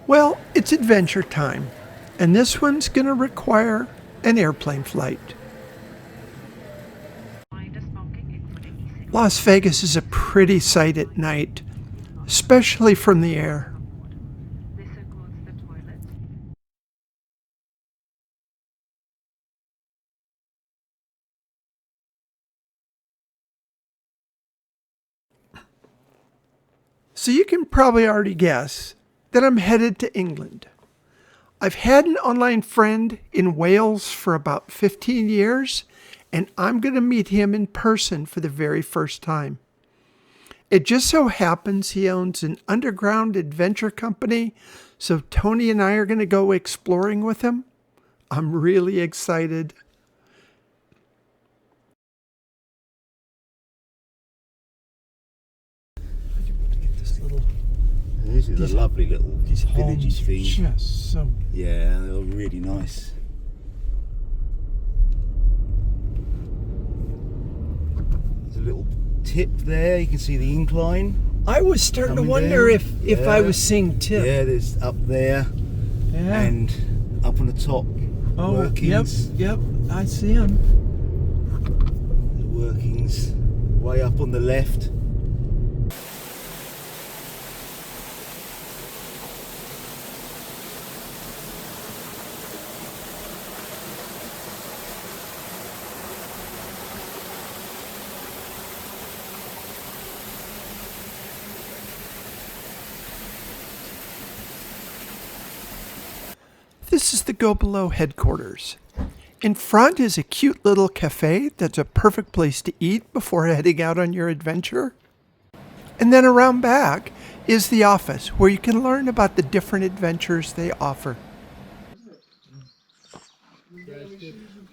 Well, it's adventure time, and this one's going to require an airplane flight. Las Vegas is a pretty sight at night, especially from the air. So you can probably already guess that I'm headed to England. I've had an online friend in Wales for about 15 years, and I'm going to meet him in person for the very first time. It just so happens he owns an underground adventure company, so Tony and I are going to go exploring with him. I'm really excited. This is a lovely little villagey thing. Just so... Yeah, they're really nice. There's a little tip there, you can see the incline. I was starting to wonder if I was seeing tip. Yeah, there's up there and up on the top. Oh, workings. Yep, I see them. The workings way up on the left. This is the GoBelow headquarters. In front is a cute little cafe that's a perfect place to eat before heading out on your adventure. And then around back is the office where you can learn about the different adventures they offer.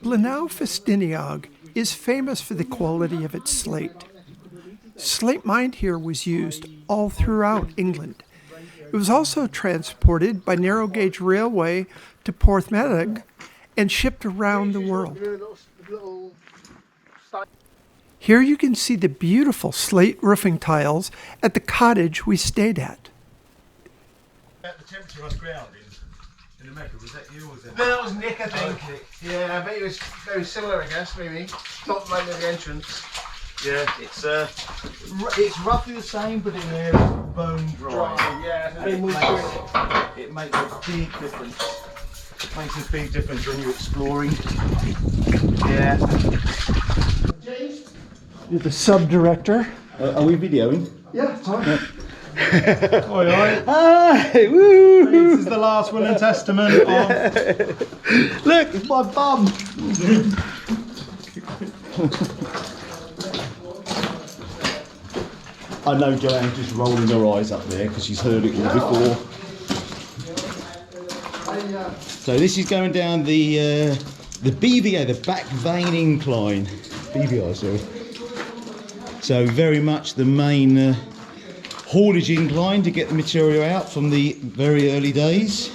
𝐤𝐿𝐻 is famous for the quality of its slate. Slate mined here was used all throughout England. It was also transported by narrow gauge railway to 𝐡𝐞𝐥𝐻 and shipped around the world. Here you can see the beautiful slate roofing tiles at the cottage we stayed at. The temperature on the ground in the Mecca, was that you or was that? No, that was Nick, I think. Okay. Yeah, I bet it was very similar, I guess, maybe. Not right near the entrance. Yeah, it's roughly the same, but in there it's bone dry. Yeah, And it makes a big difference. It makes a big difference when you're exploring. Yeah. You're the sub-director. Are we videoing? Yeah, fine. Oi, oi. Hi! Woo! This is the last will and testament of... Look, it's my bum! I know Joanne's just rolling her eyes up there because she's heard it all before. So this is going down the BVA, the back vein incline. BVI, sorry. So very much the main haulage incline to get the material out from the very early days.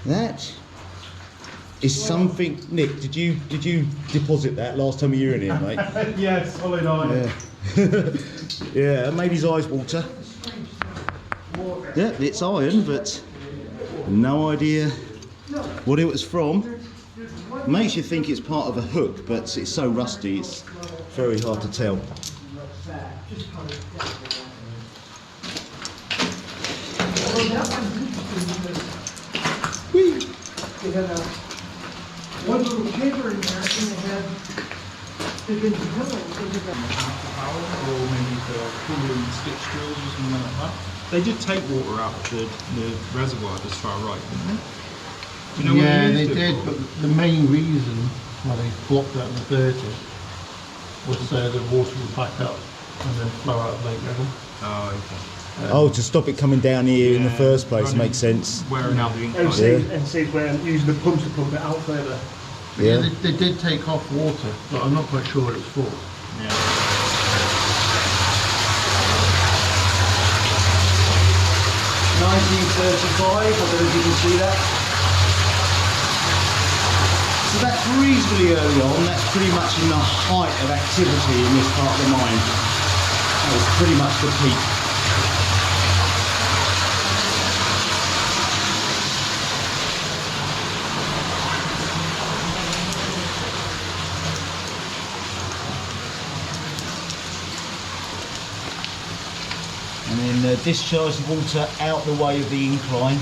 That is something. Nick, did you deposit that last time you were in here, mate? Yes, solid iron. Yeah. Yeah, that made his eyes water. Yeah, it's iron, but no idea what it was from. Makes you think it's part of a hook, but it's so rusty, it's very hard to tell. Whee! They had one little chamber in there, and they'd been drilling. Or maybe for pulling stitch drills or something like that. They did take water out of the reservoir just far right, didn't they? Do you know Yeah, what they used it did, for? but the main reason why they blocked that in the 30s was so the water would back up and then flow out of Lake Level. Oh, okay. Oh, to stop it coming down here in the Yeah, first place running- makes sense. Wearing out the incline. And see where using the pump to pump it out further. Yeah, Yeah. they did take off water, but I'm not quite sure what it was for. Yeah. 1935, I don't know if you can see that. So that's reasonably early on. That's pretty much in the height of activity in this part of the mine. That was pretty much the peak. And then discharge the water out the way of the incline.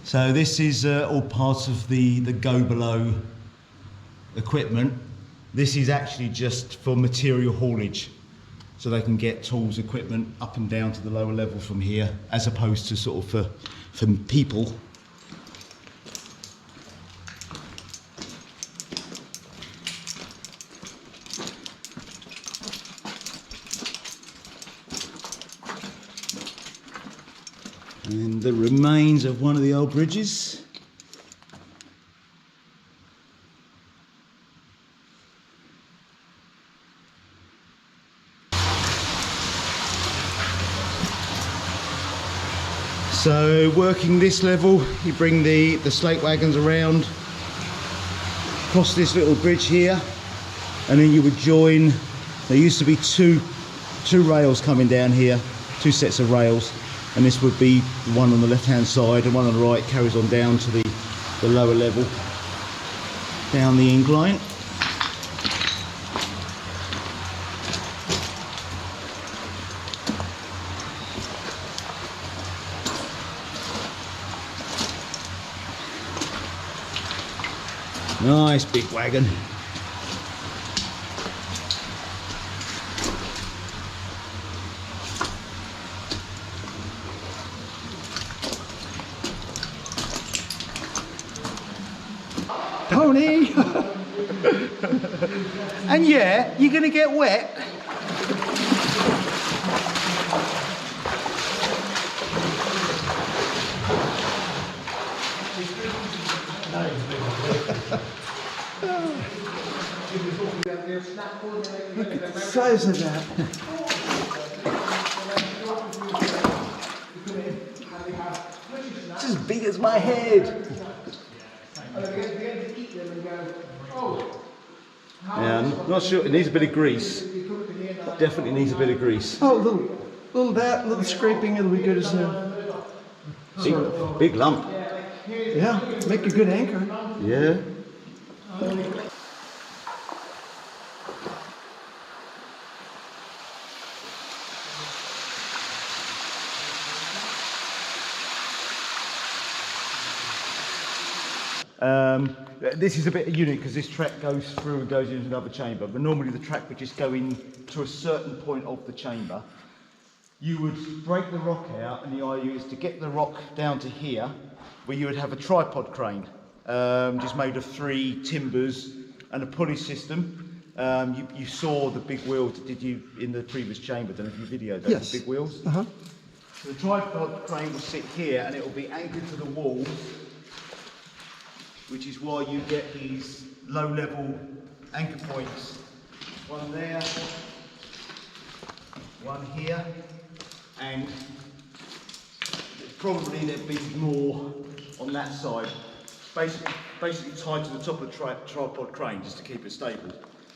So this is all part of the GoBelow equipment. This is actually just for material haulage, so they can get tools, equipment up and down to the lower level from here, as opposed to sort of for people. And the remains of one of the old bridges. So working this level, you bring the slate wagons around, cross this little bridge here, and then you would join, there used to be two rails coming down here, two sets of rails. And this would be one on the left hand side and one on the right, carries on down to the lower level, down the incline. Nice big wagon. Tony! And yeah, you're gonna get wet. Look at the size of that. It's as big as my head. Yeah, I'm not sure, it needs a bit of grease. Definitely needs a bit of grease. Oh, little scraping, it'll be good as a Big lump. yeah, make a good anchor. Yeah. This is a bit unique because this track goes through and goes into another chamber, but normally the track would just go in to a certain point of the chamber. You would break the rock out, and the idea is to get the rock down to here, where you would have a tripod crane, just made of 3 timbers and a pulley system. You saw the big wheels, did you, in the previous chamber? I don't know if you videoed those, Yes. the big wheels. Uh-huh. So the tripod crane will sit here, and it will be anchored to the wall, which is why you get these low-level anchor points. One there, one here, and probably there'd be more on that side. Basically tied to the top of the tripod crane just to keep it stable.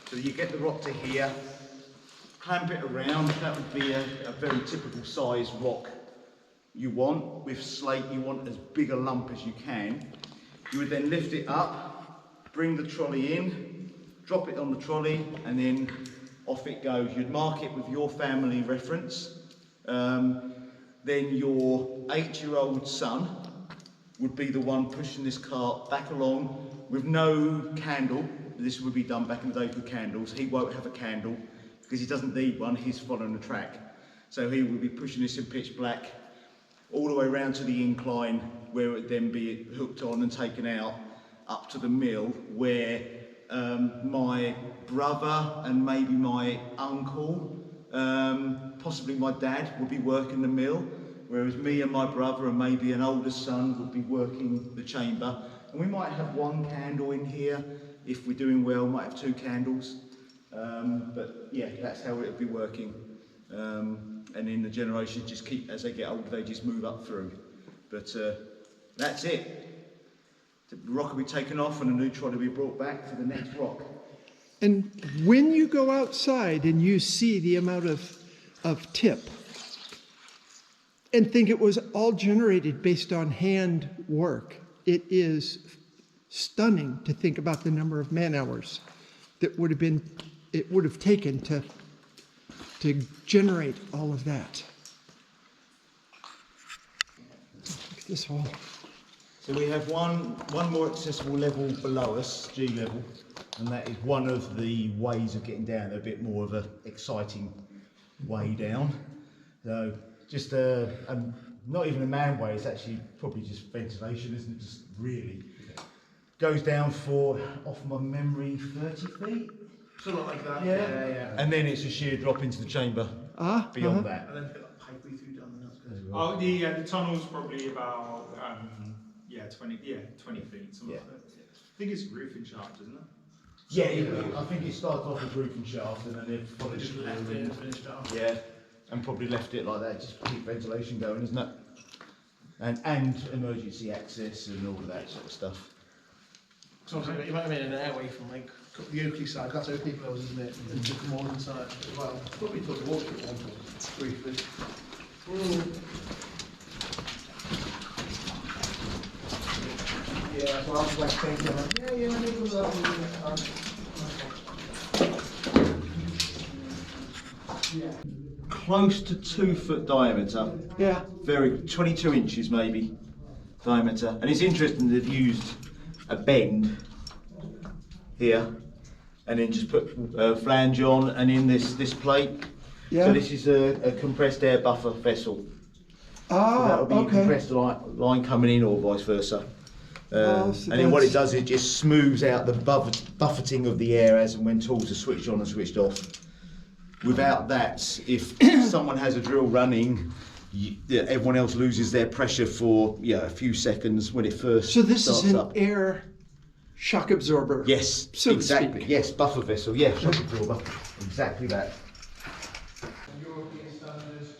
So you get the rock to here, clamp it around. That would be a very typical size rock you want. With slate, you want as big a lump as you can. You would then lift it up, bring the trolley in, drop it on the trolley, and then off it goes. You'd mark it with your family reference. Then your 8-year-old son would be the one pushing this cart back along with no candle. This would be done back in the day with candles. He won't have a candle because he doesn't need one, he's following the track. So he will be pushing this in pitch black all the way around to the incline, where it would then be hooked on and taken out up to the mill, where my brother and maybe my uncle, possibly my dad, would be working the mill, whereas me and my brother and maybe an older son would be working the chamber. And we might have 1 candle in here. If we're doing well, might have 2 candles. But yeah, that's how it would be working. and then the generations just keep, as they get older, they just move up through. But that's it. The rock will be taken off and a new trod will be brought back for the next rock. And when you go outside and you see the amount of tip and think it was all generated based on hand work, it is stunning to think about the number of man hours that it would have taken to generate all of that. Look at this hole. So we have one more accessible level below us, G level, and that is one of the ways of getting down, a bit more of an exciting way down. So just not even a man way, it's actually probably just ventilation, isn't it? Just really. Goes down for, off my memory, 30 feet? Something like that. Yeah. And then it's a sheer drop into the chamber beyond that. And then put that pipeway through down the nuts. Oh, the tunnel's probably about 20 feet. Something like that. I think it's roofing shaft, isn't it? Yeah, I think it started off with roofing shaft and then they've probably Just left it and finished off. Yeah, and probably left it like that, just to keep ventilation going, isn't it? And emergency access and all of that sort of stuff. So you might have made an airway from like the Oakley side, that's Oakley Close, isn't it? And the Cwmorthin side as well. Probably took the water at one point, briefly. Yeah, so I was like thinking, yeah, maybe we'll Close to 2 foot diameter. Yeah. Very, 22 inches maybe diameter. And it's interesting they've used a bend here and then just put a flange on and in this plate. Yeah. So this is a compressed air buffer vessel. So that'll be a compressed line coming in or vice versa. So and then what it does, it just smooths out the buffeting of the air as and when tools are switched on and switched off. Without that, if someone has a drill running, everyone else loses their pressure for a few seconds when it first So this starts is an up. air shock absorber. Yes, so to exactly. speak. Yes, buffer vessel. Yeah, shock absorber. Exactly that. European standards.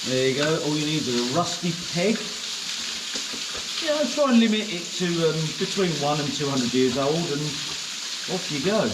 There you go. All you need is a rusty peg. Yeah, I try and limit it to between 1 and 200 years old, and off you go.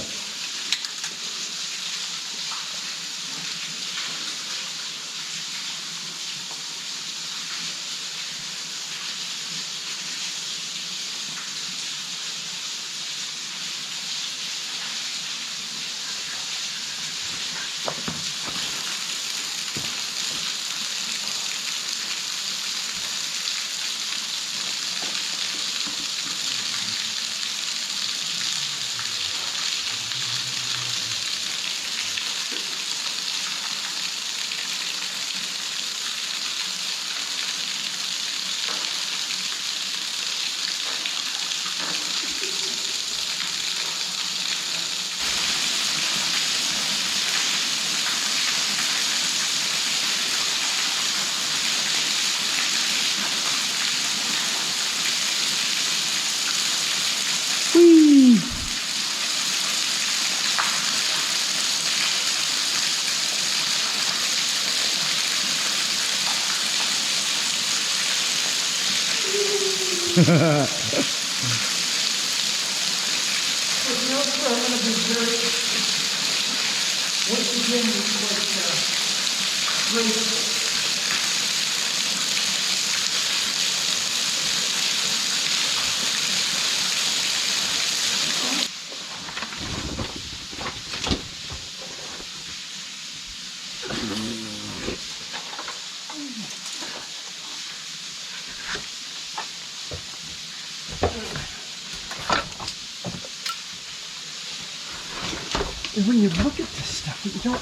And when you look at this stuff, what you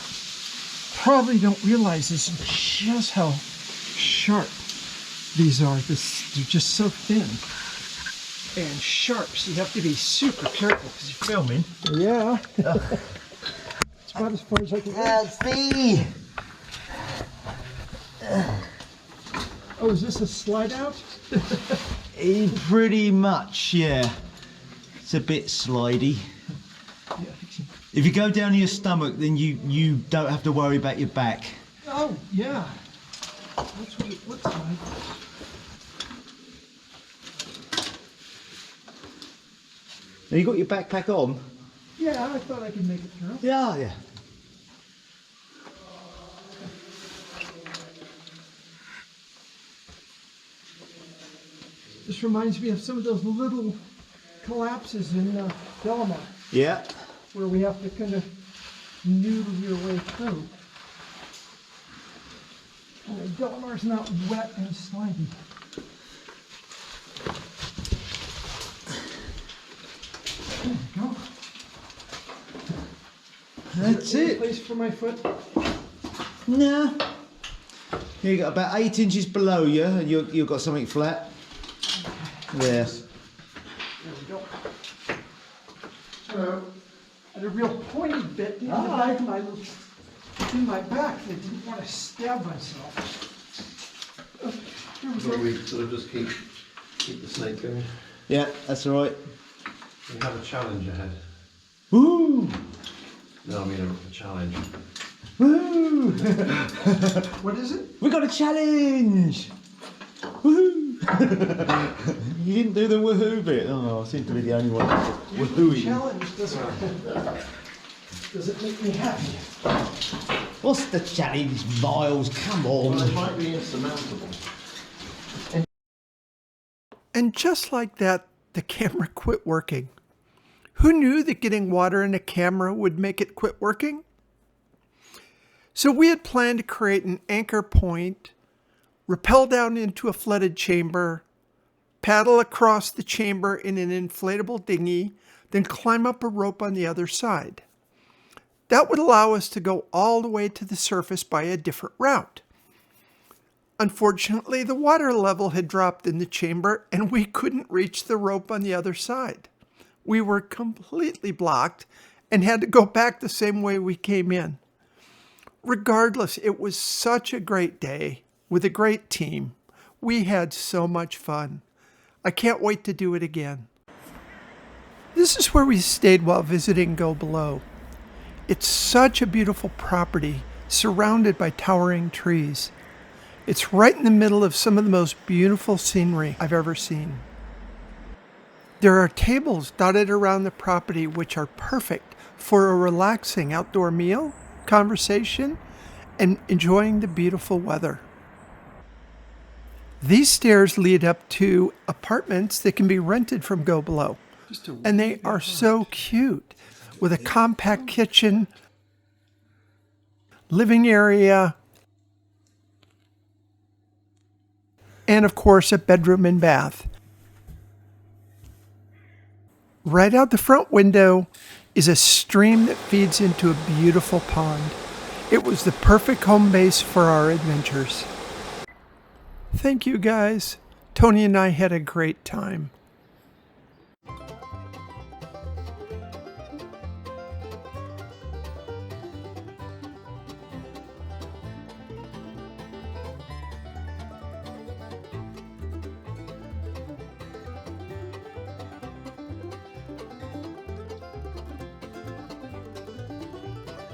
probably don't realize is just how sharp these are. They're just so thin and sharp, so you have to be super careful because you're filming. Yeah. It's about as far as I can reach. Oh, is this a slide out? Pretty much, yeah. It's a bit slidey. If you go down to your stomach, then you don't have to worry about your back. Oh, yeah. That's what it looks like. Now you got your backpack on? Yeah, I thought I could make it through. Yeah, yeah. This reminds me of some of those little collapses in 𝐸𝐿𝐵𝐿, Yeah. where we have to kind of noodle your way through. And 𝐸𝐿𝐵𝐿's not wet and slimy. There we go. That's Any it. place for my foot? No. You got about 8 inches below you, and you've got something flat. Yes. There we go. So, and a real pointy bit in the back in my back. I didn't want to stab myself. Here we So go. we sort of just keep the snake going. Yeah, that's all right. We have a challenge ahead. Woo! No, I mean a challenge. Woo! What is it? We got a challenge! Woohoo! You didn't do the woohoo bit. Oh, I seem to be the only one woohooing. Challenge doesn't make me happy. What's the challenge, Miles? Come Well, it on. might be insurmountable. And just like that, the camera quit working. Who knew that getting water in a camera would make it quit working? So we had planned to create an anchor point, rappel down into a flooded chamber, paddle across the chamber in an inflatable dinghy, then climb up a rope on the other side. That would allow us to go all the way to the surface by a different route. Unfortunately, the water level had dropped in the chamber and we couldn't reach the rope on the other side. We were completely blocked and had to go back the same way we came in. Regardless, it was such a great day with a great team. We had so much fun. I can't wait to do it again. This is where we stayed while visiting GoBelow. It's such a beautiful property surrounded by towering trees. It's right in the middle of some of the most beautiful scenery I've ever seen. There are tables dotted around the property which are perfect for a relaxing outdoor meal, conversation, and enjoying the beautiful weather. These stairs lead up to apartments that can be rented from GoBelow, and they are so cute, with a compact kitchen, living area, and of course a bedroom and bath. Right out the front window is a stream that feeds into a beautiful pond. It was the perfect home base for our adventures. Thank you guys. Tony and I had a great time.